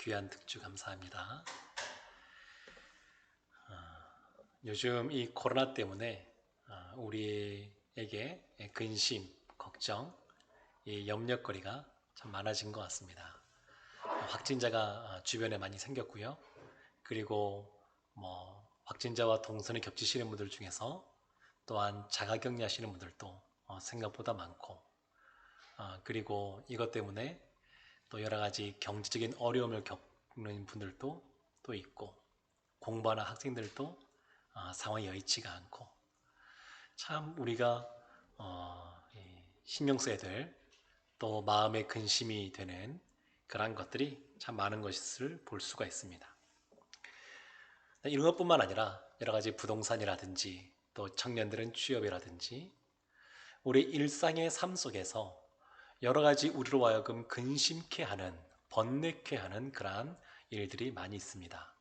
귀한 특주 감사합니다. 요즘 이 코로나 때문에 우리에게 근심, 걱정, 이 염려거리가 참 많아진 것 같습니다. 확진자가 주변에 많이 생겼고요. 그리고 확진자와 동선이 겹치시는 분들 중에서 또한 자가격리 하시는 분들도 생각보다 많고, 그리고 이것 때문에 또 여러 가지 경제적인 어려움을 겪는 분들도 또 있고, 공부하는 학생들도 상황이 여의치가 않고, 참 우리가 신경 써야 될, 또 마음의 근심이 되는 그러한 것들이 참 많은 것을 볼 수가 있습니다. 이런 것뿐만 아니라 여러 가지 부동산이라든지 또 청년들은 취업이라든지 우리 일상의 삶 속에서 여러 가지 우리로 하여금 근심케 하는, 번뇌케 하는 그러한 일들이 많이 있습니다.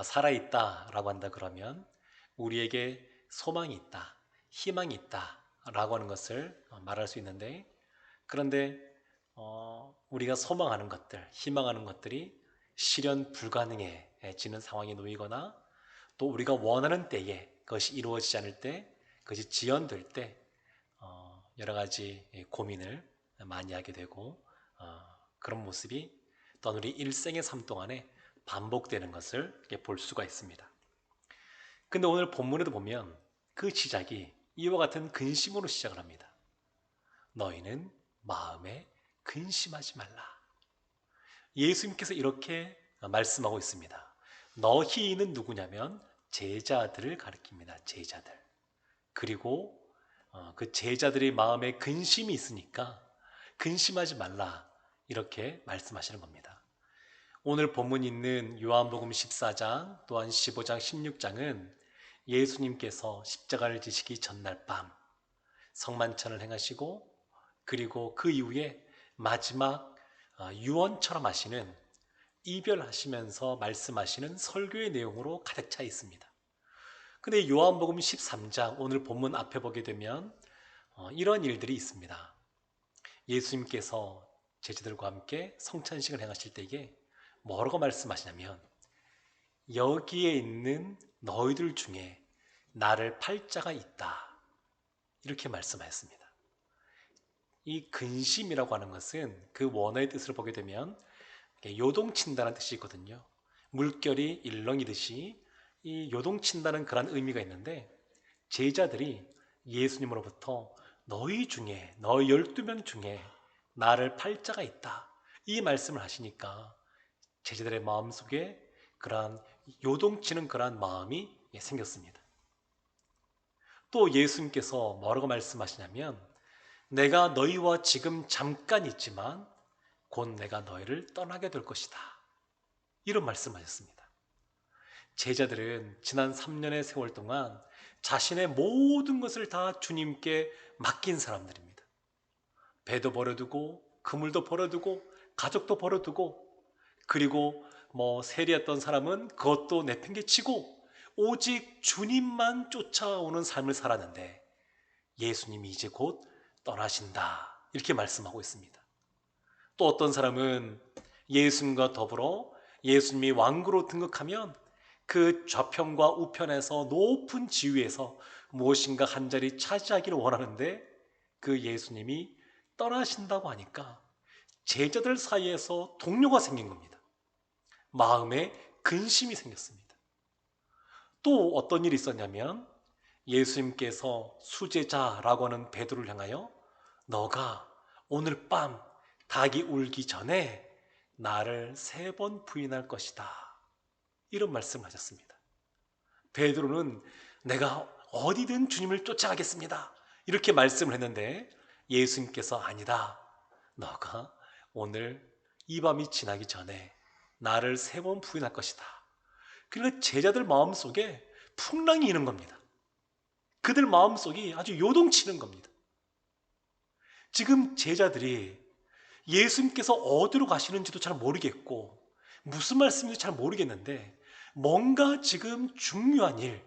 살아있다라고 한다 그러면 우리에게 소망이 있다, 희망이 있다라고 하는 것을 말할 수 있는데, 그런데 우리가 소망하는 것들, 희망하는 것들이 실현 불가능해지는 상황에 놓이거나, 또 우리가 원하는 때에 그것이 이루어지지 않을 때, 그것이 지연될 때 여러 가지 고민을 많이 하게 되고, 그런 모습이 또한 우리 일생의 삶 동안에 반복되는 것을 볼 수가 있습니다. 근데 오늘 본문에도 보면 그 시작이 이와 같은 근심으로 시작을 합니다. 너희는 마음에 근심하지 말라. 예수님께서 이렇게 말씀하고 있습니다. 너희는 누구냐면 제자들을 가리킵니다. 제자들. 그리고 그 제자들의 마음에 근심이 있으니까 근심하지 말라, 이렇게 말씀하시는 겁니다. 오늘 본문 있는 요한복음 14장 또한 15장 16장은 예수님께서 십자가를 지시기 전날 밤 성만찬을 행하시고, 그리고 그 이후에 마지막 유언처럼 하시는, 이별하시면서 말씀하시는 설교의 내용으로 가득 차 있습니다. 근데 요한복음 13장 오늘 본문 앞에 보게 되면 이런 일들이 있습니다. 예수님께서 제자들과 함께 성찬식을 행하실 때에 뭐라고 말씀하시냐면, 여기에 있는 너희들 중에 나를 팔 자가 있다, 이렇게 말씀하였습니다. 이 근심이라고 하는 것은 그 원어의 뜻을 보게 되면 요동친다는 뜻이 있거든요. 물결이 일렁이듯이 이 요동친다는 그런 의미가 있는데, 제자들이 예수님으로부터 너희 중에, 너희 12명 중에 나를 팔 자가 있다, 이 말씀을 하시니까 제자들의 마음속에 그러한 요동치는 그러한 마음이 생겼습니다. 또 예수님께서 뭐라고 말씀하시냐면, 내가 너희와 지금 잠깐 있지만 곧 내가 너희를 떠나게 될 것이다, 이런 말씀하셨습니다. 제자들은 지난 3년의 세월 동안 자신의 모든 것을 다 주님께 맡긴 사람들입니다. 배도 버려두고, 그물도 버려두고, 가족도 버려두고, 그리고 세리였던 사람은 그것도 내팽개치고 오직 주님만 쫓아오는 삶을 살았는데, 예수님이 이제 곧 떠나신다, 이렇게 말씀하고 있습니다. 또 어떤 사람은 예수님과 더불어 예수님이 왕으로 등극하면 그 좌편과 우편에서 높은 지위에서 무엇인가 한 자리 차지하기를 원하는데, 그 예수님이 떠나신다고 하니까 제자들 사이에서 동료가 생긴 겁니다. 마음에 근심이 생겼습니다. 또 어떤 일이 있었냐면, 예수님께서 수제자라고 하는 베드로를 향하여 너가 오늘 밤 닭이 울기 전에 나를 3번 부인할 것이다, 이런 말씀을 하셨습니다. 베드로는 내가 어디든 주님을 쫓아가겠습니다, 이렇게 말씀을 했는데, 예수님께서 아니다, 너가 오늘 이 밤이 지나기 전에 나를 3번 부인할 것이다. 그러니까 제자들 마음속에 풍랑이 있는 겁니다. 그들 마음속이 아주 요동치는 겁니다. 지금 제자들이 예수님께서 어디로 가시는지도 잘 모르겠고 무슨 말씀인지 잘 모르겠는데, 뭔가 지금 중요한 일,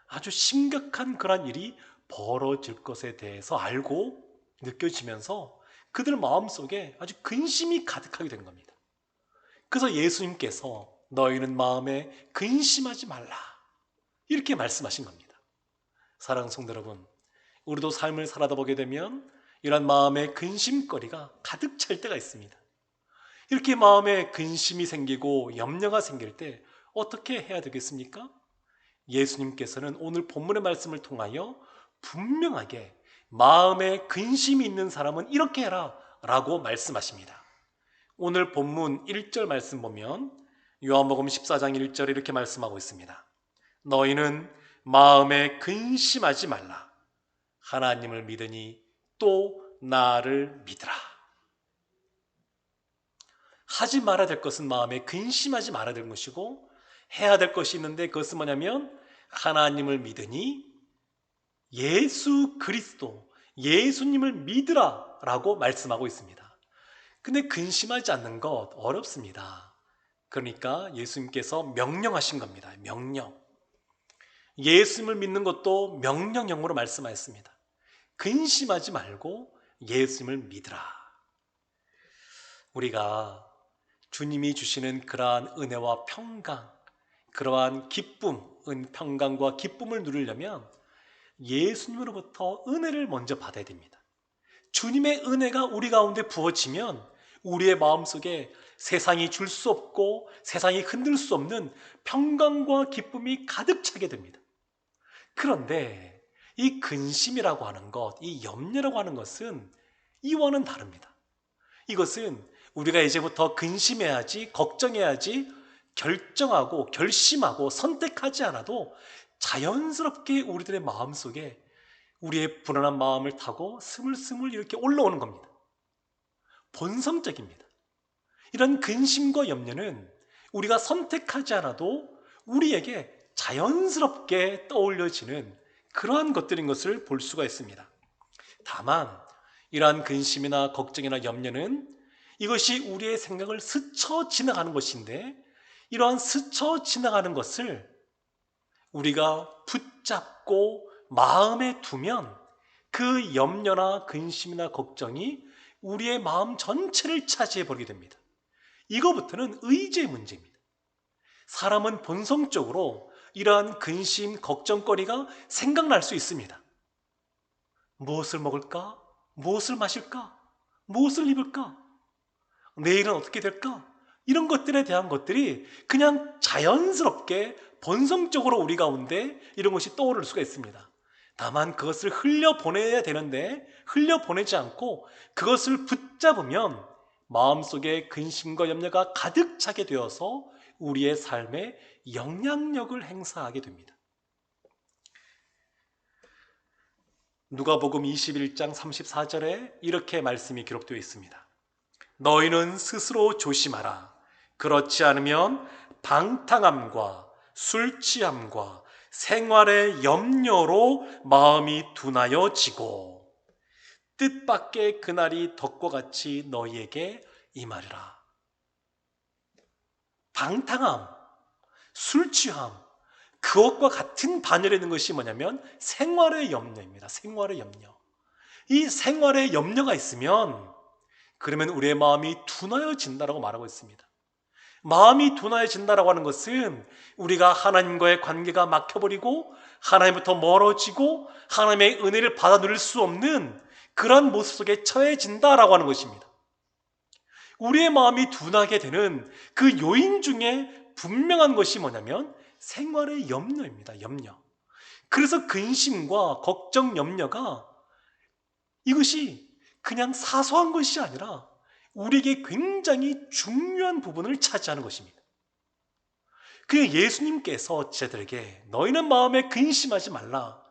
아주 심각한 그런 일이 벌어질 것에 대해서 알고 느껴지면서 그들 마음속에 아주 근심이 가득하게 된 겁니다. 그래서 예수님께서 너희는 마음에 근심하지 말라 이렇게 말씀하신 겁니다. 사랑하는 성도 여러분, 우리도 삶을 살아다 보게 되면 이런 마음의 근심거리가 가득 찰 때가 있습니다. 이렇게 마음에 근심이 생기고 염려가 생길 때 어떻게 해야 되겠습니까? 예수님께서는 오늘 본문의 말씀을 통하여 분명하게 마음에 근심이 있는 사람은 이렇게 해라 라고 말씀하십니다. 오늘 본문 1절 말씀 보면 요한복음 14장 1절에 이렇게 말씀하고 있습니다. 너희는 마음에 근심하지 말라. 하나님을 믿으니 또 나를 믿으라. 하지 말아야 될 것은 마음에 근심하지 말아야 될 것이고, 해야 될 것이 있는데 그것은 뭐냐면 하나님을 믿으니 예수 그리스도, 예수님을 믿으라 라고 말씀하고 있습니다. 근데 근심하지 않는 것 어렵습니다. 그러니까 예수님께서 명령하신 겁니다. 명령. 예수님을 믿는 것도 명령형으로 말씀하였습니다. 근심하지 말고 예수님을 믿으라. 우리가 주님이 주시는 그러한 은혜와 평강, 그러한 기쁨, 평강과 기쁨을 누리려면 예수님으로부터 은혜를 먼저 받아야 됩니다. 주님의 은혜가 우리 가운데 부어지면 우리의 마음속에 세상이 줄 수 없고 세상이 흔들 수 없는 평강과 기쁨이 가득 차게 됩니다. 그런데 이 근심이라고 하는 것, 이 염려라고 하는 것은 이와는 다릅니다. 이것은 우리가 이제부터 근심해야지, 걱정해야지 결정하고 결심하고 선택하지 않아도 자연스럽게 우리들의 마음속에 우리의 불안한 마음을 타고 스물스물 이렇게 올라오는 겁니다. 본성적입니다. 이런 근심과 염려는 우리가 선택하지 않아도 우리에게 자연스럽게 떠올려지는 그러한 것들인 것을 볼 수가 있습니다. 다만 이러한 근심이나 걱정이나 염려는 이것이 우리의 생각을 스쳐 지나가는 것인데, 이러한 스쳐 지나가는 것을 우리가 붙잡고 마음에 두면 그 염려나 근심이나 걱정이 우리의 마음 전체를 차지해 버리게 됩니다. 이거부터는 의지의 문제입니다. 사람은 본성적으로 이러한 근심, 걱정거리가 생각날 수 있습니다. 무엇을 먹을까? 무엇을 마실까? 무엇을 입을까? 내일은 어떻게 될까? 이런 것들에 대한 것들이 그냥 자연스럽게 본성적으로 우리 가운데 이런 것이 떠오를 수가 있습니다. 다만 그것을 흘려보내야 되는데 흘려보내지 않고 그것을 붙잡으면 마음속에 근심과 염려가 가득 차게 되어서 우리의 삶에 영향력을 행사하게 됩니다. 누가복음 21장 34절에 이렇게 말씀이 기록되어 있습니다. 너희는 스스로 조심하라. 그렇지 않으면 방탕함과 술 취함과 생활의 염려로 마음이 둔하여지고 뜻밖의 그날이 덕과 같이 너희에게 임하리라. 방탕함, 술 취함, 그것과 같은 반열에 있는 것이 뭐냐면 생활의 염려입니다. 생활의 염려. 이 생활의 염려가 있으면 그러면 우리의 마음이 둔하여진다라고 말하고 있습니다. 마음이 둔하여진다라고 하는 것은 우리가 하나님과의 관계가 막혀버리고 하나님부터 멀어지고 하나님의 은혜를 받아 누릴 수 없는 그런 모습 속에 처해진다라고 하는 것입니다. 우리의 마음이 둔하게 되는 그 요인 중에 분명한 것이 뭐냐면 생활의 염려입니다. 염려. 그래서 근심과 걱정, 염려가 이것이 그냥 사소한 것이 아니라 우리에게 굉장히 중요한 부분을 차지하는 것입니다. 그 예수님께서 제자들에게 너희는 마음에 근심하지 말라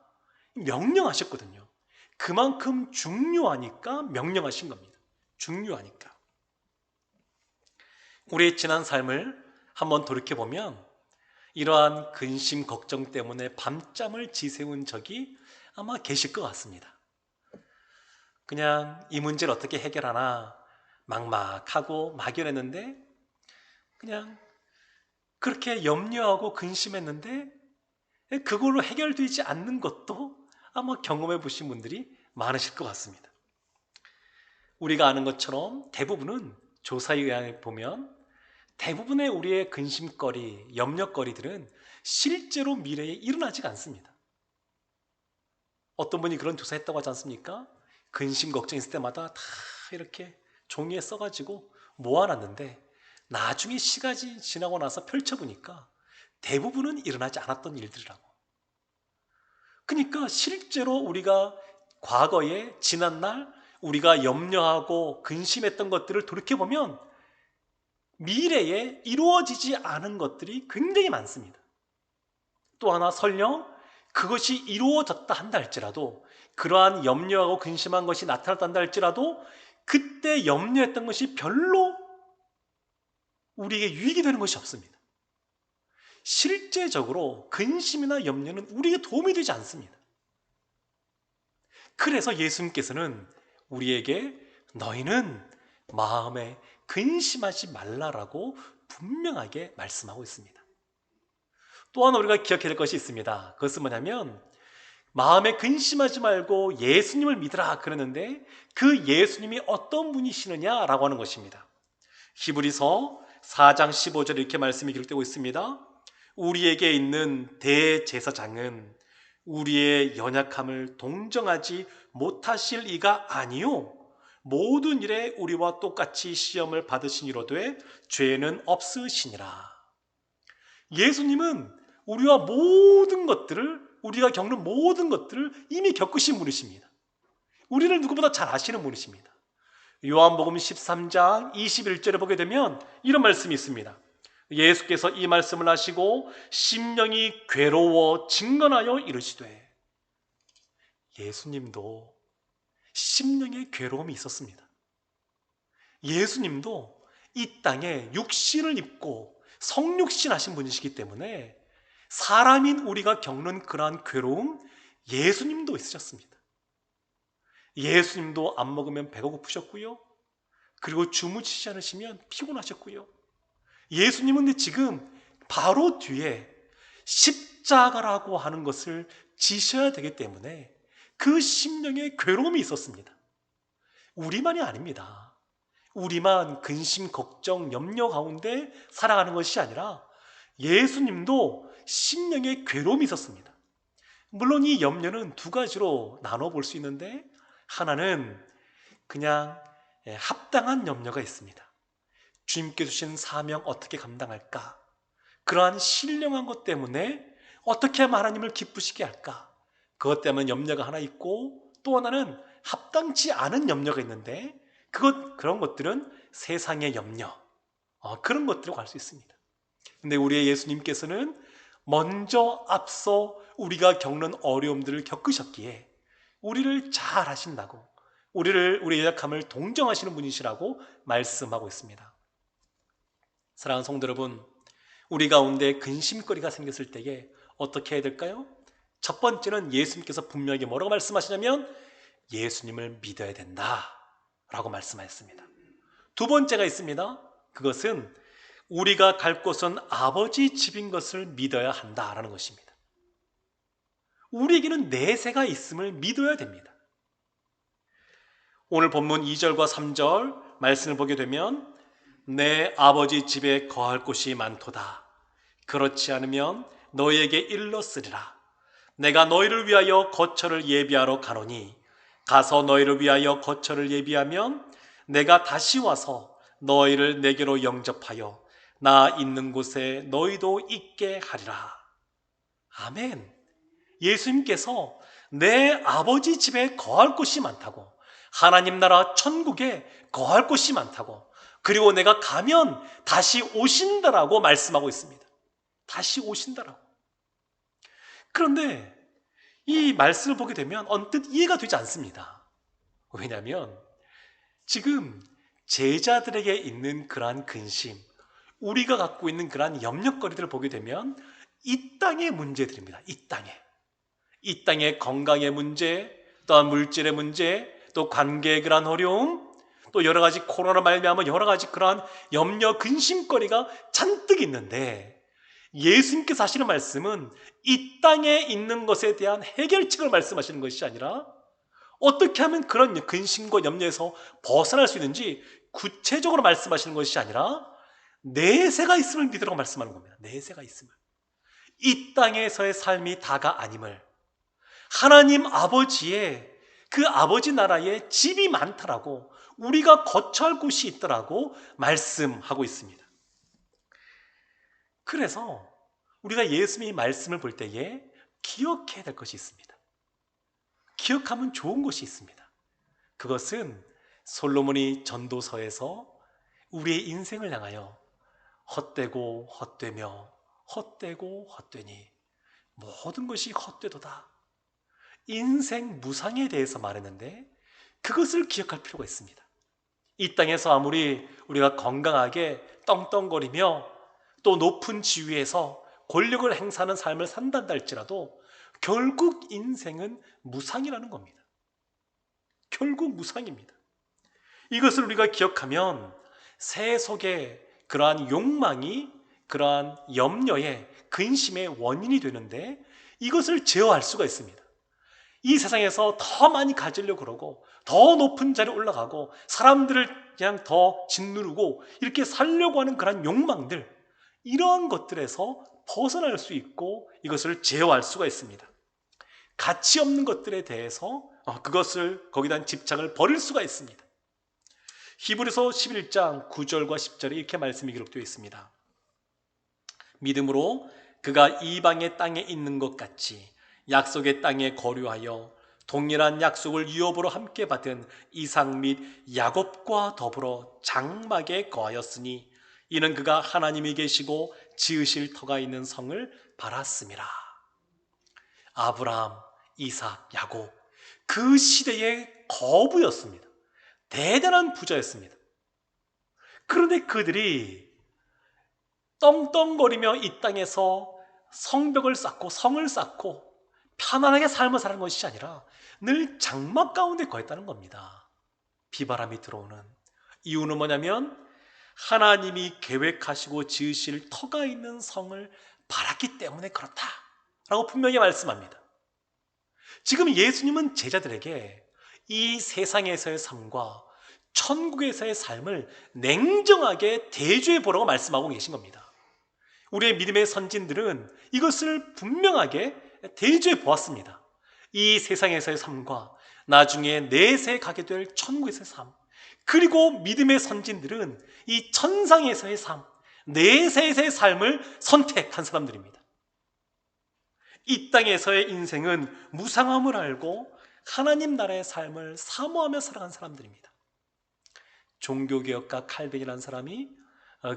명령하셨거든요. 그만큼 중요하니까 명령하신 겁니다. 중요하니까. 우리의 지난 삶을 한번 돌이켜보면 이러한 근심, 걱정 때문에 밤잠을 지새운 적이 아마 계실 것 같습니다. 그냥 이 문제를 어떻게 해결하나 막막하고 막연했는데 그냥 그렇게 염려하고 근심했는데 그걸로 해결되지 않는 것도 아마 경험해 보신 분들이 많으실 것 같습니다. 우리가 아는 것처럼 대부분은 조사에 의해 보면 대부분의 우리의 근심거리, 염려거리들은 실제로 미래에 일어나지가 않습니다. 어떤 분이 그런 조사했다고 하지 않습니까? 근심 걱정 있을 때마다 다 이렇게 종이에 써가지고 모아놨는데 나중에 시간이 지나고 나서 펼쳐보니까 대부분은 일어나지 않았던 일들이라고. 그러니까 실제로 우리가 과거에 지난날 우리가 염려하고 근심했던 것들을 돌이켜보면 미래에 이루어지지 않은 것들이 굉장히 많습니다. 또 하나 설령 그것이 이루어졌다 한다 할지라도, 그러한 염려하고 근심한 것이 나타났다 한다 할지라도 그때 염려했던 것이 별로 우리에게 유익이 되는 것이 없습니다. 실제적으로 근심이나 염려는 우리에게 도움이 되지 않습니다. 그래서 예수님께서는 우리에게 너희는 마음에 근심하지 말라라고 분명하게 말씀하고 있습니다. 또한 우리가 기억해야 될 것이 있습니다. 그것은 뭐냐면 마음에 근심하지 말고 예수님을 믿으라 그러는데 그 예수님이 어떤 분이시느냐라고 하는 것입니다. 히브리서 4장 15절에 이렇게 말씀이 기록되고 있습니다. 우리에게 있는 대제사장은 우리의 연약함을 동정하지 못하실 이가 아니요 모든 일에 우리와 똑같이 시험을 받으시니로되 죄는 없으시니라. 예수님은 우리와 모든 것들을, 우리가 겪는 모든 것들을 이미 겪으신 분이십니다. 우리를 누구보다 잘 아시는 분이십니다. 요한복음 13장 21절에 보게 되면 이런 말씀이 있습니다. 예수께서 이 말씀을 하시고 심령이 괴로워 진건하여 이르시되, 예수님도 심령의 괴로움이 있었습니다. 예수님도 이 땅에 육신을 입고 성육신 하신 분이시기 때문에 사람인 우리가 겪는 그러한 괴로움 예수님도 있으셨습니다. 예수님도 안 먹으면 배가 고프셨고요. 그리고 주무시지 않으시면 피곤하셨고요. 예수님은 지금 바로 뒤에 십자가라고 하는 것을 지셔야 되기 때문에 그 심령의 괴로움이 있었습니다. 우리만이 아닙니다. 우리만 근심, 걱정, 염려 가운데 살아가는 것이 아니라 예수님도 심령의 괴로움이 있었습니다. 물론 이 염려는 두 가지로 나눠볼 수 있는데, 하나는 그냥 합당한 염려가 있습니다. 주님께 주신 사명 어떻게 감당할까? 그러한 신령한 것 때문에 어떻게 하면 하나님을 기쁘시게 할까? 그것 때문에 염려가 하나 있고, 또 하나는 합당치 않은 염려가 있는데 그런 것들은 세상의 염려, 그런 것들이라고 할 수 있습니다. 근데 우리의 예수님께서는 먼저 앞서 우리가 겪는 어려움들을 겪으셨기에 우리를 잘 하신다고, 우리의 연약함을 동정하시는 분이시라고 말씀하고 있습니다. 사랑하는 성도 여러분, 우리 가운데 근심거리가 생겼을 때에 어떻게 해야 될까요? 첫 번째는 예수님께서 분명하게 뭐라고 말씀하시냐면 예수님을 믿어야 된다 라고 말씀하셨습니다. 두 번째가 있습니다. 그것은 우리가 갈 곳은 아버지 집인 것을 믿어야 한다라는 것입니다. 우리에게는 내세가 있음을 믿어야 됩니다. 오늘 본문 2절과 3절 말씀을 보게 되면 내 아버지 집에 거할 곳이 많도다. 그렇지 않으면 너희에게 일렀으리라. 내가 너희를 위하여 거처를 예비하러 가노니 가서 너희를 위하여 거처를 예비하면 내가 다시 와서 너희를 내게로 영접하여 나 있는 곳에 너희도 있게 하리라. 아멘. 예수님께서 내 아버지 집에 거할 곳이 많다고, 하나님 나라 천국에 거할 곳이 많다고, 그리고 내가 가면 다시 오신다라고 말씀하고 있습니다. 다시 오신다라고. 그런데 이 말씀을 보게 되면 언뜻 이해가 되지 않습니다. 왜냐하면 지금 제자들에게 있는 그러한 근심, 우리가 갖고 있는 그러한 염려거리들을 보게 되면 이 땅의 문제들입니다. 이 땅의 건강의 문제, 또한 물질의 문제, 또 관계의 그러한 어려움, 또 여러 가지 코로나 말미암아 여러 가지 그러한 염려, 근심거리가 잔뜩 있는데, 예수님께서 하시는 말씀은 이 땅에 있는 것에 대한 해결책을 말씀하시는 것이 아니라 어떻게 하면 그런 근심과 염려에서 벗어날 수 있는지 구체적으로 말씀하시는 것이 아니라 내세가 있음을 믿으라고 말씀하는 겁니다. 내세가 있음을. 이 땅에서의 삶이 다가 아님을, 하나님 아버지의 그 아버지 나라에 집이 많다라고, 우리가 거처할 곳이 있더라고 말씀하고 있습니다. 그래서 우리가 예수님의 말씀을 볼 때에 기억해야 될 것이 있습니다. 기억하면 좋은 것이 있습니다. 그것은 솔로몬이 전도서에서 우리의 인생을 향하여 헛되고 헛되며 헛되고 헛되니 모든 것이 헛되도다, 인생 무상에 대해서 말했는데, 그것을 기억할 필요가 있습니다. 이 땅에서 아무리 우리가 건강하게 떵떵거리며 또 높은 지위에서 권력을 행사하는 삶을 산단다 할지라도 결국 인생은 무상이라는 겁니다. 결국 무상입니다. 이것을 우리가 기억하면 세속의 그러한 욕망이 그러한 염려의 근심의 원인이 되는데, 이것을 제어할 수가 있습니다. 이 세상에서 더 많이 가지려고 그러고 더 높은 자리에 올라가고 사람들을 그냥 더 짓누르고 이렇게 살려고 하는 그런 욕망들, 이러한 것들에서 벗어날 수 있고 이것을 제어할 수가 있습니다. 가치 없는 것들에 대해서 그것을 거기다 집착을 버릴 수가 있습니다. 히브리서 11장 9절과 10절에 이렇게 말씀이 기록되어 있습니다. 믿음으로 그가 이방의 땅에 있는 것 같이 약속의 땅에 거류하여 동일한 약속을 유업으로 함께 받은 이삭 및 야곱과 더불어 장막에 거하였으니 이는 그가 하나님이 계시고 지으실 터가 있는 성을 바랐음이라. 아브라함, 이삭, 야곱, 그 시대의 거부였습니다. 대단한 부자였습니다. 그런데 그들이 떵떵거리며 이 땅에서 성벽을 쌓고 성을 쌓고 편안하게 삶을 사는 것이 아니라 늘 장막 가운데 거했다는 겁니다. 비바람이 들어오는 이유는 뭐냐면 하나님이 계획하시고 지으실 터가 있는 성을 바랐기 때문에 그렇다라고 분명히 말씀합니다. 지금 예수님은 제자들에게 이 세상에서의 삶과 천국에서의 삶을 냉정하게 대조해 보라고 말씀하고 계신 겁니다. 우리의 믿음의 선진들은 이것을 분명하게 대조해 보았습니다. 이 세상에서의 삶과 나중에 내세 가게 될 천국에서의 삶, 그리고 믿음의 선진들은 이 천상에서의 삶, 내세에서의 삶을 선택한 사람들입니다. 이 땅에서의 인생은 무상함을 알고 하나님 나라의 삶을 사모하며 살아간 사람들입니다. 종교개혁가 칼빈이라는 사람이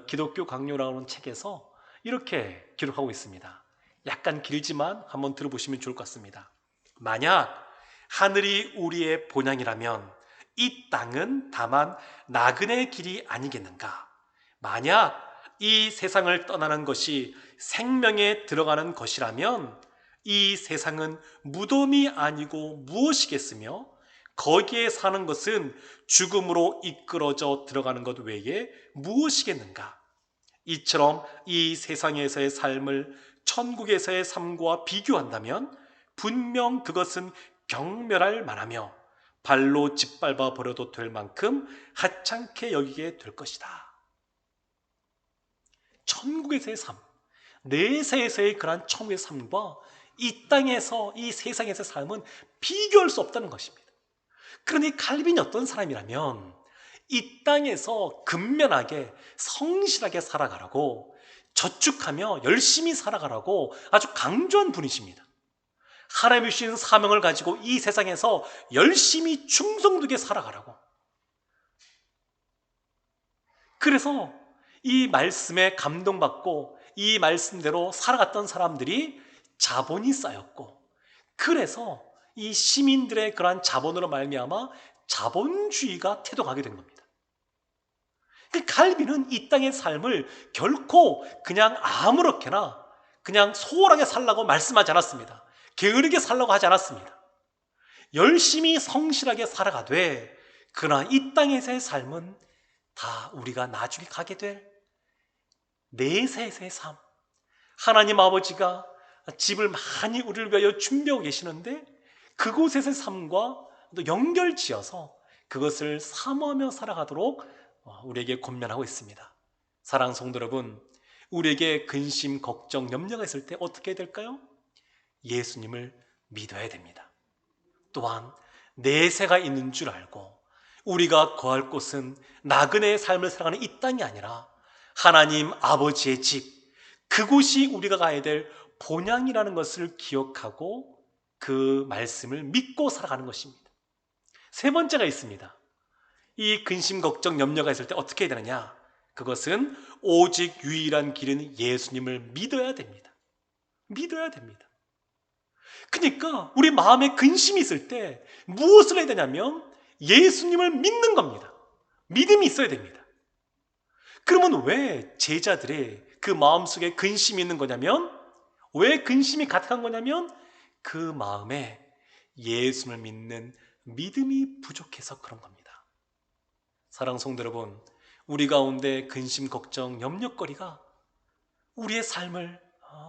기독교 강요라고 하는 책에서 이렇게 기록하고 있습니다. 약간 길지만 한번 들어보시면 좋을 것 같습니다. 만약 하늘이 우리의 본향이라면 이 땅은 다만 나그네의 길이 아니겠는가? 만약 이 세상을 떠나는 것이 생명에 들어가는 것이라면 이 세상은 무덤이 아니고 무엇이겠으며 거기에 사는 것은 죽음으로 이끌어져 들어가는 것 외에 무엇이겠는가? 이처럼 이 세상에서의 삶을 천국에서의 삶과 비교한다면 분명 그것은 경멸할 만하며 발로 짓밟아 버려도 될 만큼 하찮게 여기게 될 것이다. 천국에서의 삶, 내세에서의 그러한 천국의 삶과 이 땅에서 이 세상에서의 삶은 비교할 수 없다는 것입니다. 그러니 칼빈이 어떤 사람이라면 이 땅에서 근면하게 성실하게 살아가라고, 저축하며 열심히 살아가라고 아주 강조한 분이십니다. 하나님이 주신 사명을 가지고 이 세상에서 열심히 충성되게 살아가라고. 그래서 이 말씀에 감동받고 이 말씀대로 살아갔던 사람들이 자본이 쌓였고, 그래서 이 시민들의 그러한 자본으로 말미암아 자본주의가 태동하게 된 겁니다. 그 칼빈은 이 땅의 삶을 결코 그냥 아무렇게나 그냥 소홀하게 살라고 말씀하지 않았습니다. 게으르게 살라고 하지 않았습니다. 열심히 성실하게 살아가되, 그러나 이 땅에서의 삶은 다 우리가 나중에 가게 될 내세에서의 삶, 하나님 아버지가 집을 많이 우리를 위하여 준비하고 계시는데 그곳에서의 삶과 또 연결지어서 그것을 사모하며 살아가도록 우리에게 권면하고 있습니다. 사랑하는 성도 여러분, 우리에게 근심, 걱정, 염려가 있을 때 어떻게 해야 될까요? 예수님을 믿어야 됩니다. 또한 내세가 있는 줄 알고 우리가 거할 곳은 나그네의 삶을 살아가는 이 땅이 아니라 하나님 아버지의 집, 그곳이 우리가 가야 될 본향이라는 것을 기억하고 그 말씀을 믿고 살아가는 것입니다. 세 번째가 있습니다. 이 근심, 걱정, 염려가 있을 때 어떻게 해야 되느냐? 그것은 오직 유일한 길은 예수님을 믿어야 됩니다. 믿어야 됩니다. 그러니까 우리 마음에 근심이 있을 때 무엇을 해야 되냐면 예수님을 믿는 겁니다. 믿음이 있어야 됩니다. 그러면 왜 제자들의 그 마음속에 근심이 있는 거냐면, 왜 근심이 가득한 거냐면 그 마음에 예수님을 믿는 믿음이 부족해서 그런 겁니다. 사랑하는 성도 여러분, 우리 가운데 근심, 걱정, 염려거리가 우리의 삶을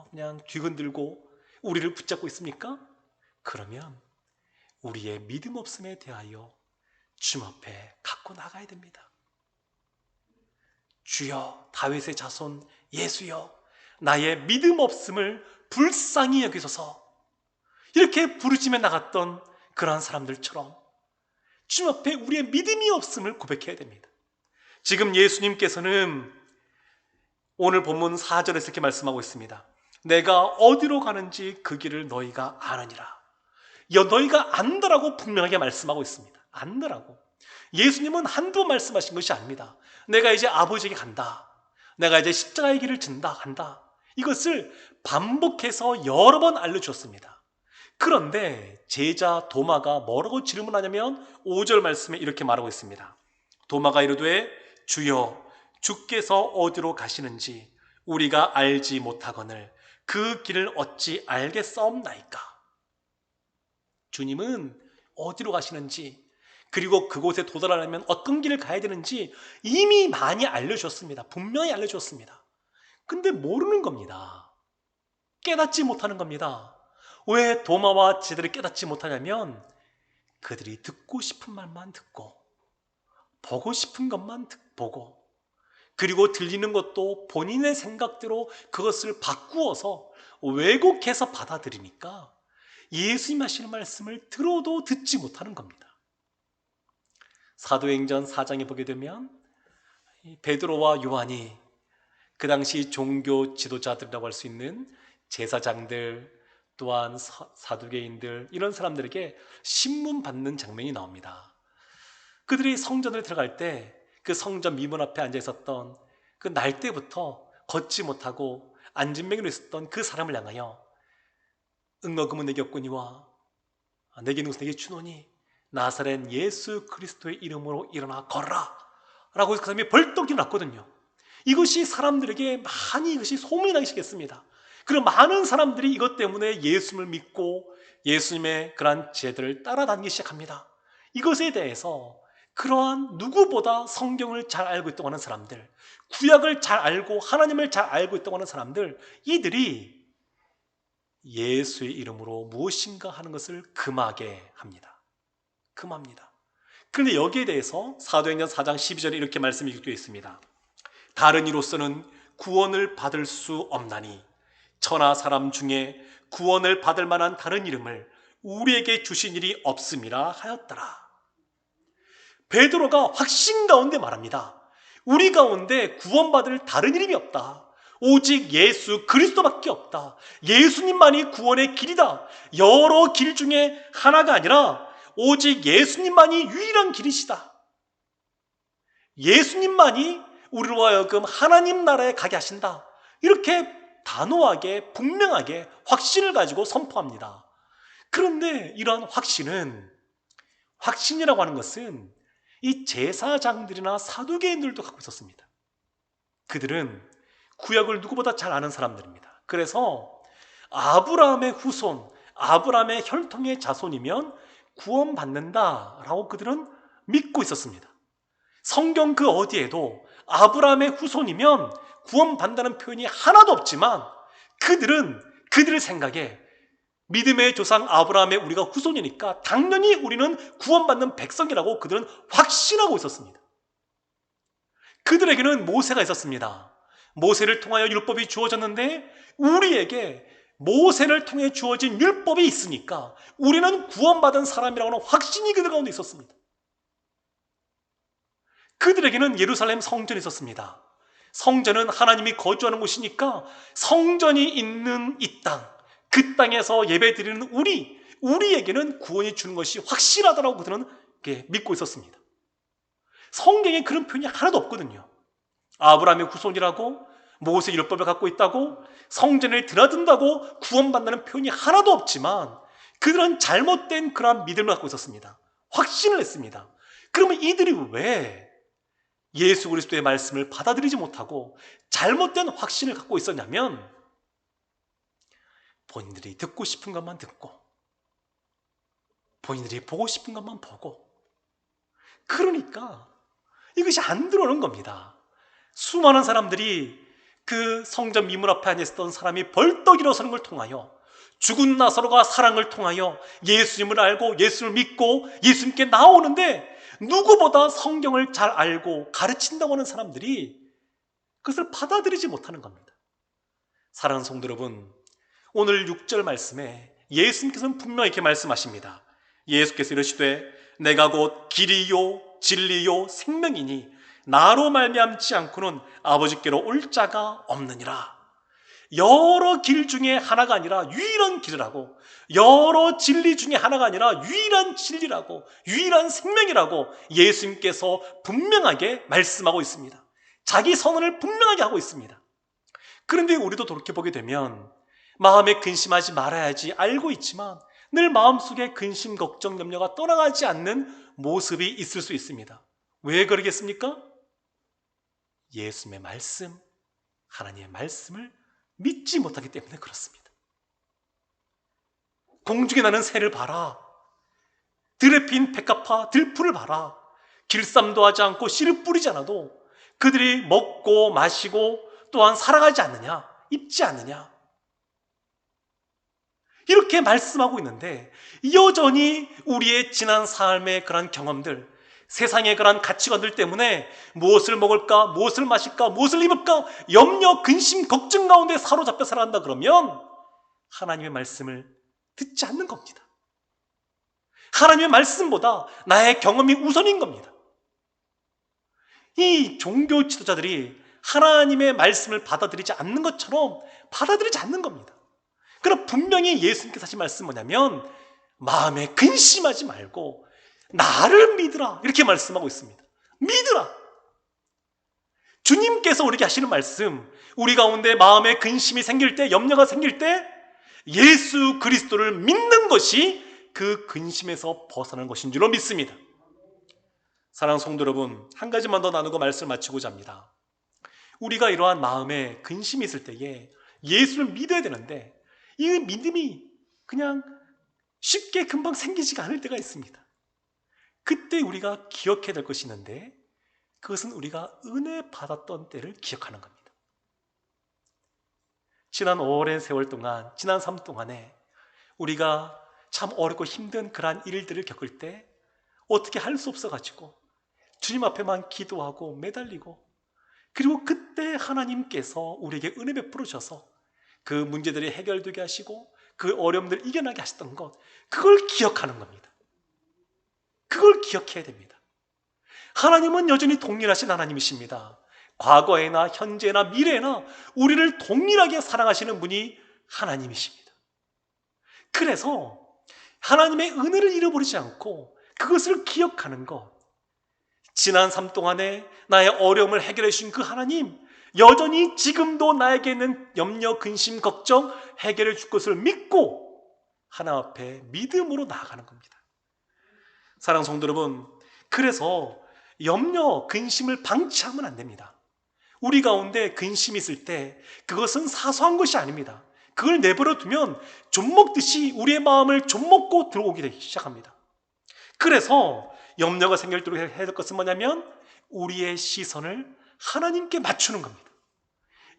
그냥 뒤흔들고 우리를 붙잡고 있습니까? 그러면 우리의 믿음 없음에 대하여 주님 앞에 갖고 나가야 됩니다. 주여, 다윗의 자손 예수여, 나의 믿음 없음을 불쌍히 여기소서. 이렇게 부르짖며 나갔던 그러한 사람들처럼 주님 앞에 우리의 믿음이 없음을 고백해야 됩니다. 지금 예수님께서는 오늘 본문 4절에서 이렇게 말씀하고 있습니다. 내가 어디로 가는지 그 길을 너희가 아느니라. 너희가 안다라고 분명하게 말씀하고 있습니다. 안다라고. 예수님은 한두 번 말씀하신 것이 아닙니다. 내가 이제 아버지에게 간다. 내가 이제 십자가의 길을 진다, 간다. 이것을 반복해서 여러 번 알려주었습니다. 그런데 제자 도마가 뭐라고 질문하냐면 5절 말씀에 이렇게 말하고 있습니다. 도마가 이르되 주여, 주께서 어디로 가시는지 우리가 알지 못하거늘 그 길을 어찌 알겠사옵나이까. 주님은 어디로 가시는지, 그리고 그곳에 도달하려면 어떤 길을 가야 되는지 이미 많이 알려주었습니다. 분명히 알려주었습니다. 근데 모르는 겁니다. 깨닫지 못하는 겁니다. 왜 도마와 제자들이 깨닫지 못하냐면 그들이 듣고 싶은 말만 듣고 보고 싶은 것만 보고, 그리고 들리는 것도 본인의 생각대로 그것을 바꾸어서 왜곡해서 받아들이니까 예수님 하시는 말씀을 들어도 듣지 못하는 겁니다. 사도행전 4장에 보게 되면 베드로와 요한이 그 당시 종교 지도자들이라고 할 수 있는 제사장들, 또한 사두개인들, 이런 사람들에게 신문 받는 장면이 나옵니다. 그들이 성전을 들어갈 때 그 성전 미문 앞에 앉아 있었던 그 날 때부터 걷지 못하고 안진뱅이로 있었던 그 사람을 향하여 응어금은 내게 없거니와 내게 누구서 내게 주노니 나사렛 예수 그리스도의 이름으로 일어나 걸어라 라고 그 사람이 벌떡 일어났거든요. 이것이 사람들에게 많이 이것이 소문이 나기 시작했습니다. 그리고 많은 사람들이 이것 때문에 예수님을 믿고 예수님의 그러한 제들을 따라다니기 시작합니다. 이것에 대해서 그러한 누구보다 성경을 잘 알고 있다고 하는 사람들, 구약을 잘 알고 하나님을 잘 알고 있다고 하는 사람들, 이들이 예수의 이름으로 무엇인가 하는 것을 금하게 합니다. 금합니다. 그런데 여기에 대해서 사도행전 4장 12절에 이렇게 말씀이 기록되어 있습니다. 다른 이로서는 구원을 받을 수 없나니 천하 사람 중에 구원을 받을 만한 다른 이름을 우리에게 주신 일이 없음이라 하였더라. 베드로가 확신 가운데 말합니다. 우리 가운데 구원받을 다른 이름이 없다. 오직 예수 그리스도밖에 없다. 예수님만이 구원의 길이다. 여러 길 중에 하나가 아니라 오직 예수님만이 유일한 길이시다. 예수님만이 우리로 하여금 하나님 나라에 가게 하신다. 이렇게 단호하게 분명하게 확신을 가지고 선포합니다. 그런데 이러한 확신이라고 하는 것은 이 제사장들이나 사두개인들도 갖고 있었습니다. 그들은 구약을 누구보다 잘 아는 사람들입니다. 그래서 아브라함의 후손, 아브라함의 혈통의 자손이면 구원받는다라고 그들은 믿고 있었습니다. 성경 그 어디에도 아브라함의 후손이면 구원받는다는 표현이 하나도 없지만 그들의 생각에 믿음의 조상 아브라함의 우리가 후손이니까 당연히 우리는 구원받는 백성이라고 그들은 확신하고 있었습니다. 그들에게는 모세가 있었습니다. 모세를 통하여 율법이 주어졌는데 우리에게 모세를 통해 주어진 율법이 있으니까 우리는 구원받은 사람이라고 하는 확신이 그들 가운데 있었습니다. 그들에게는 예루살렘 성전이 있었습니다. 성전은 하나님이 거주하는 곳이니까 성전이 있는 이 땅, 그 땅에서 예배드리는 우리에게는 구원이 주는 것이 확실하다고 그들은 믿고 있었습니다. 성경에 그런 표현이 하나도 없거든요. 아브라함의 후손이라고, 모세 율법을 갖고 있다고, 성전에 드나든다고 구원받는다는 표현이 하나도 없지만 그들은 잘못된 그러한 믿음을 갖고 있었습니다. 확신을 했습니다. 그러면 이들이 왜 예수 그리스도의 말씀을 받아들이지 못하고 잘못된 확신을 갖고 있었냐면, 본인들이 듣고 싶은 것만 듣고 본인들이 보고 싶은 것만 보고, 그러니까 이것이 안 들어오는 겁니다. 수많은 사람들이 그 성전 미문 앞에 앉아있었던 사람이 벌떡 일어서는 걸 통하여, 죽은 나사로가 사랑을 통하여 예수님을 알고 예수를 믿고 예수님께 나오는데, 누구보다 성경을 잘 알고 가르친다고 하는 사람들이 그것을 받아들이지 못하는 겁니다. 사랑하는 성도 여러분, 오늘 6절 말씀에 예수님께서는 분명히 이렇게 말씀하십니다. 예수께서 이르시되 내가 곧 길이요 진리요 생명이니 나로 말미암지 않고는 아버지께로 올 자가 없느니라. 여러 길 중에 하나가 아니라 유일한 길이라고, 여러 진리 중에 하나가 아니라 유일한 진리라고, 유일한 생명이라고 예수님께서 분명하게 말씀하고 있습니다. 자기 선언을 분명하게 하고 있습니다. 그런데 우리도 돌이켜보게 되면 마음에 근심하지 말아야지 알고 있지만 늘 마음속에 근심, 걱정, 염려가 떠나가지 않는 모습이 있을 수 있습니다. 왜 그러겠습니까? 예수님의 말씀, 하나님의 말씀을 믿지 못하기 때문에 그렇습니다. 공중에 나는 새를 봐라. 들에 핀 백합화 들풀을 봐라. 길쌈도 하지 않고 씨를 뿌리지 않아도 그들이 먹고 마시고 또한 살아가지 않느냐, 입지 않느냐, 이렇게 말씀하고 있는데, 여전히 우리의 지난 삶의 그런 경험들, 세상의 그런 가치관들 때문에 무엇을 먹을까, 무엇을 마실까, 무엇을 입을까 염려, 근심, 걱정 가운데 사로잡혀 살아간다 그러면 하나님의 말씀을 듣지 않는 겁니다. 하나님의 말씀보다 나의 경험이 우선인 겁니다. 이 종교 지도자들이 하나님의 말씀을 받아들이지 않는 것처럼 받아들이지 않는 겁니다. 그럼 분명히 예수님께서 하신 말씀은 뭐냐면, 마음에 근심하지 말고 나를 믿으라, 이렇게 말씀하고 있습니다. 믿으라. 주님께서 우리에게 하시는 말씀, 우리 가운데 마음에 근심이 생길 때, 염려가 생길 때 예수 그리스도를 믿는 것이 그 근심에서 벗어나는 것인 줄로 믿습니다. 사랑하는 성도 여러분, 한 가지만 더 나누고 말씀을 마치고자 합니다. 우리가 이러한 마음에 근심이 있을 때에 예수를 믿어야 되는데 이 믿음이 그냥 쉽게 금방 생기지가 않을 때가 있습니다. 그때 우리가 기억해야 될 것이 있는데, 그것은 우리가 은혜 받았던 때를 기억하는 겁니다. 지난 오랜 세월 동안, 지난 삶 동안에 우리가 참 어렵고 힘든 그러한 일들을 겪을 때 어떻게 할 수 없어가지고 주님 앞에만 기도하고 매달리고, 그리고 그때 하나님께서 우리에게 은혜 베풀어 주셔서 그 문제들이 해결되게 하시고 그 어려움들을 이겨나게 하셨던 것, 그걸 기억하는 겁니다. 그걸 기억해야 됩니다. 하나님은 여전히 동일하신 하나님이십니다. 과거에나 현재나 미래나 우리를 동일하게 사랑하시는 분이 하나님이십니다. 그래서 하나님의 은혜를 잃어버리지 않고 그것을 기억하는 것, 지난 삶 동안에 나의 어려움을 해결해 주신 그 하나님, 여전히 지금도 나에게 있는 염려, 근심, 걱정 해결해 줄 것을 믿고 하나님 앞에 믿음으로 나아가는 겁니다. 사랑하는 성도 여러분, 그래서 염려, 근심을 방치하면 안 됩니다. 우리 가운데 근심이 있을 때 그것은 사소한 것이 아닙니다. 그걸 내버려 두면 좀 먹듯이 우리의 마음을 좀 먹고 들어오기 시작합니다. 그래서 염려가 생길 때 해야 될 것은 뭐냐면 우리의 시선을 하나님께 맞추는 겁니다.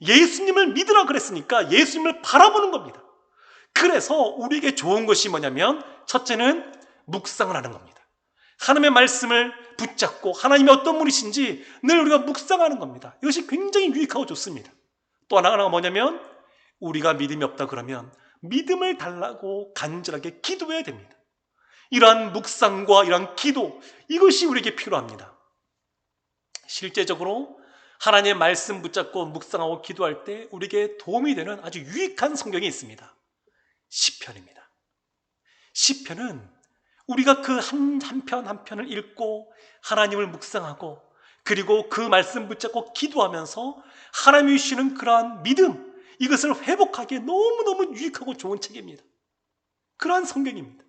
예수님을 믿으라 그랬으니까 예수님을 바라보는 겁니다. 그래서 우리에게 좋은 것이 뭐냐면, 첫째는 묵상을 하는 겁니다. 하나님의 말씀을 붙잡고 하나님이 어떤 분이신지 늘 우리가 묵상하는 겁니다. 이것이 굉장히 유익하고 좋습니다. 또 하나가 뭐냐면 우리가 믿음이 없다 그러면 믿음을 달라고 간절하게 기도해야 됩니다. 이러한 묵상과 이러한 기도, 이것이 우리에게 필요합니다. 실제적으로 하나님의 말씀 붙잡고 묵상하고 기도할 때 우리에게 도움이 되는 아주 유익한 성경이 있습니다. 시편입니다. 시편은 우리가 그 한 편 한 편을 읽고 하나님을 묵상하고 그리고 그 말씀 붙잡고 기도하면서 하나님이 주시는 그러한 믿음, 이것을 회복하기에 너무너무 유익하고 좋은 책입니다. 그러한 성경입니다.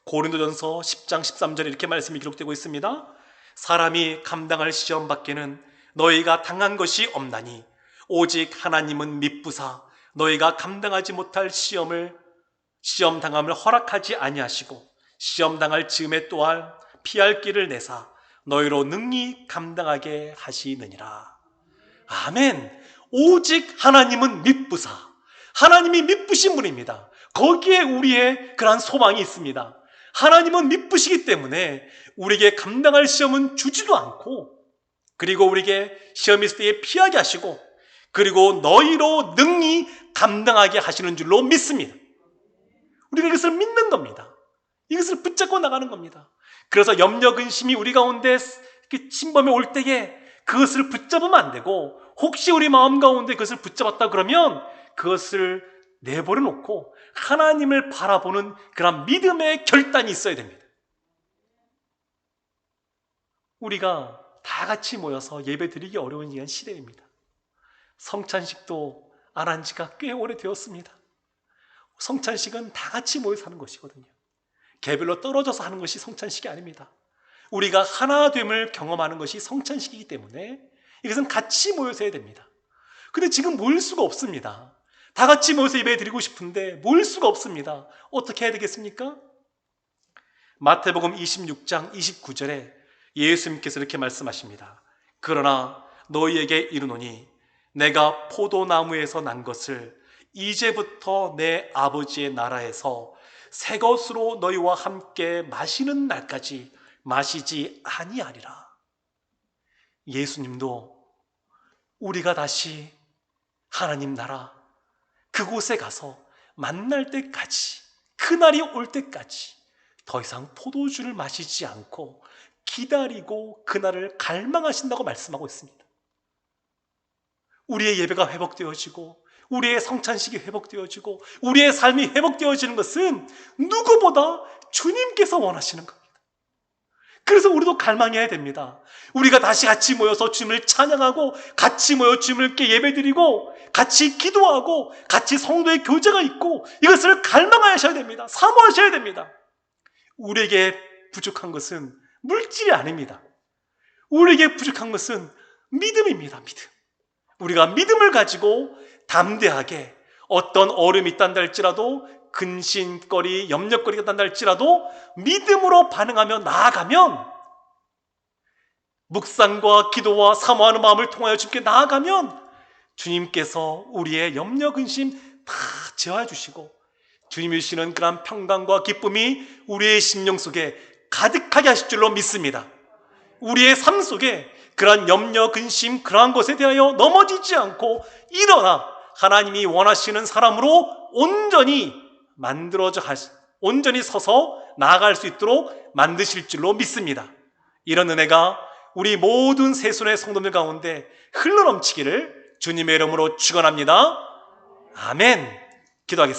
고린도전서 10장 13절에 이렇게 말씀이 기록되고 있습니다. 사람이 감당할 시험 밖에는 너희가 당한 것이 없나니 오직 하나님은 미쁘사 너희가 감당하지 못할 시험 당함을 허락하지 아니하시고 시험 당할 즈음에 또한 피할 길을 내사 너희로 능히 감당하게 하시느니라. 아멘. 오직 하나님은 미쁘사, 하나님이 미쁘신 분입니다. 거기에 우리의 그러한 소망이 있습니다. 하나님은 미쁘시기 때문에 우리에게 감당할 시험은 주지도 않고, 그리고 우리에게 시험이 있을 때에 피하게 하시고, 그리고 너희로 능히 감당하게 하시는 줄로 믿습니다. 우리가 이것을 믿는 겁니다. 이것을 붙잡고 나가는 겁니다. 그래서 염려 근심이 우리 가운데 침범해 올 때에 그것을 붙잡으면 안 되고, 혹시 우리 마음 가운데 그것을 붙잡았다 그러면 그것을 내버려 놓고 하나님을 바라보는 그런 믿음의 결단이 있어야 됩니다. 우리가 다 같이 모여서 예배 드리기 어려운 이런 시대입니다. 성찬식도 안 한 지가 꽤 오래되었습니다. 성찬식은 다 같이 모여서 하는 것이거든요. 개별로 떨어져서 하는 것이 성찬식이 아닙니다. 우리가 하나됨을 경험하는 것이 성찬식이기 때문에 이것은 같이 모여서 해야 됩니다. 근데 지금 모일 수가 없습니다. 다 같이 모여서 예배 드리고 싶은데 모일 수가 없습니다. 어떻게 해야 되겠습니까? 마태복음 26장 29절에 예수님께서 이렇게 말씀하십니다. 그러나 너희에게 이르노니 내가 포도나무에서 난 것을 이제부터 내 아버지의 나라에서 새 것으로 너희와 함께 마시는 날까지 마시지 아니하리라. 예수님도 우리가 다시 하나님 나라 그곳에 가서 만날 때까지, 그날이 올 때까지 더 이상 포도주를 마시지 않고 기다리고 그날을 갈망하신다고 말씀하고 있습니다. 우리의 예배가 회복되어지고 우리의 성찬식이 회복되어지고 우리의 삶이 회복되어지는 것은 누구보다 주님께서 원하시는 겁니다. 그래서 우리도 갈망해야 됩니다. 우리가 다시 같이 모여서 주님을 찬양하고 같이 모여 주님께 예배드리고 같이 기도하고 같이 성도의 교제가 있고 이것을 갈망하셔야 됩니다. 사모하셔야 됩니다. 우리에게 부족한 것은 물질이 아닙니다. 우리에게 부족한 것은 믿음입니다. 믿음. 우리가 믿음을 가지고 담대하게 어떤 어려움이 있단다 할지라도 근심거리, 염려거리가 있단다 할지라도 믿음으로 반응하며 나아가면, 묵상과 기도와 사모하는 마음을 통하여 주님께 나아가면 주님께서 우리의 염려, 근심 다 제어해 주시고 주님이 주시는 그런 평강과 기쁨이 우리의 심령 속에 가득하게 하실 줄로 믿습니다. 우리의 삶 속에 그러한 염려, 근심, 그러한 것에 대하여 넘어지지 않고 일어나 하나님이 원하시는 사람으로 온전히 온전히 서서 나아갈 수 있도록 만드실 줄로 믿습니다. 이런 은혜가 우리 모든 새손의 성도들 가운데 흘러넘치기를 주님의 이름으로 축원합니다. 아멘. 기도하겠습니다.